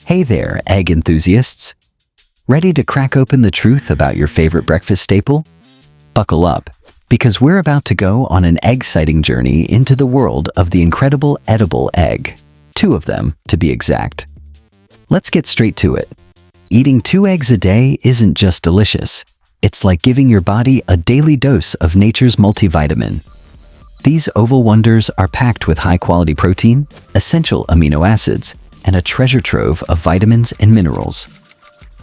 Hey there, egg enthusiasts! Ready to crack open the truth about your favorite breakfast staple? Buckle up, because we're about to go on an egg-citing journey into the world of the incredible edible egg. 2 of them, to be exact. Let's get straight to it. Eating 2 eggs a day isn't just delicious. It's like giving your body a daily dose of nature's multivitamin. These oval wonders are packed with high-quality protein, essential amino acids, and a treasure trove of vitamins and minerals.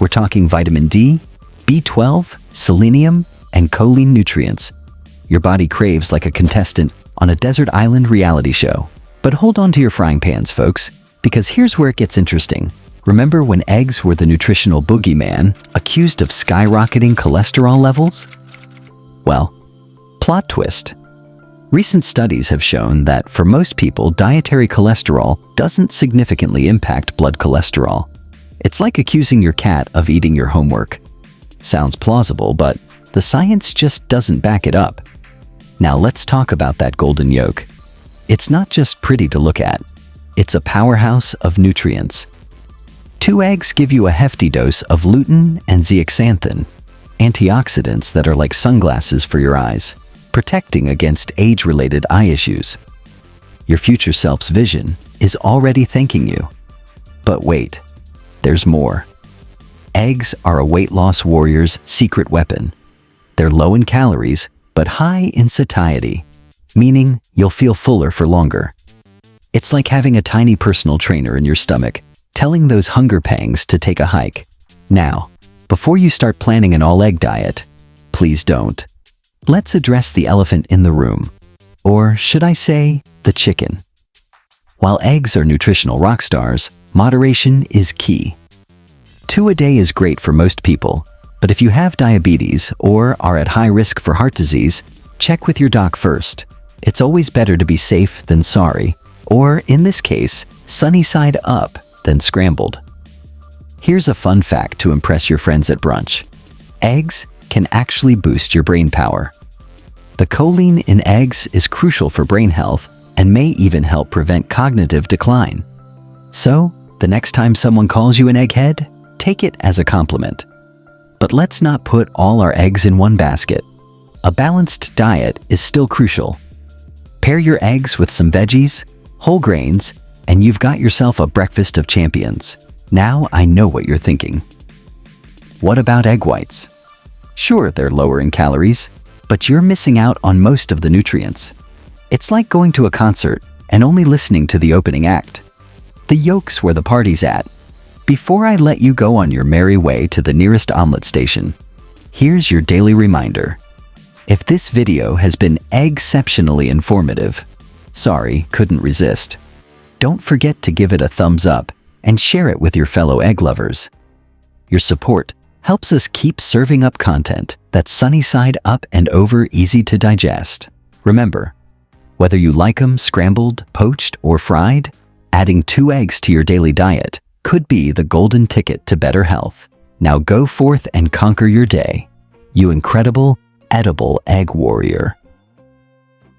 We're talking vitamin D, B12, selenium, and choline nutrients. Your body craves like a contestant on a desert island reality show. But hold on to your frying pans, folks, because here's where it gets interesting. Remember when eggs were the nutritional boogeyman, accused of skyrocketing cholesterol levels? Well, plot twist. Recent studies have shown that for most people, dietary cholesterol doesn't significantly impact blood cholesterol. It's like accusing your cat of eating your homework. Sounds plausible, but the science just doesn't back it up. Now let's talk about that golden yolk. It's not just pretty to look at. It's a powerhouse of nutrients. 2 eggs give you a hefty dose of lutein and zeaxanthin, antioxidants that are like sunglasses for your eyes, protecting against age-related eye issues. Your future self's vision is already thanking you. But wait, there's more. Eggs are a weight loss warrior's secret weapon. They're low in calories, but high in satiety, meaning you'll feel fuller for longer. It's like having a tiny personal trainer in your stomach, telling those hunger pangs to take a hike. Now, before you start planning an all-egg diet, please don't. Let's address the elephant in the room. Or should I say, the chicken. While eggs are nutritional rock stars, moderation is key. 2 a day is great for most people, but if you have diabetes or are at high risk for heart disease, check with your doc first. It's always better to be safe than sorry, or in this case, sunny side up than scrambled. Here's a fun fact to impress your friends at brunch. Eggs can actually boost your brain power. The choline in eggs is crucial for brain health and may even help prevent cognitive decline. So, the next time someone calls you an egghead, take it as a compliment. But let's not put all our eggs in one basket. A balanced diet is still crucial. Pair your eggs with some veggies, whole grains, and you've got yourself a breakfast of champions. Now I know what you're thinking. What about egg whites? Sure, they're lower in calories, but you're missing out on most of the nutrients. It's like going to a concert and only listening to the opening act. The yolk's where the party's at. Before I let you go on your merry way to the nearest omelet station, here's your daily reminder. If this video has been exceptionally informative, sorry, couldn't resist. Don't forget to give it a thumbs up and share it with your fellow egg lovers. Your support helps us keep serving up content that's sunny side up and over easy to digest. Remember, whether you like them scrambled, poached, or fried, adding 2 eggs to your daily diet could be the golden ticket to better health. Now go forth and conquer your day, you incredible edible egg warrior.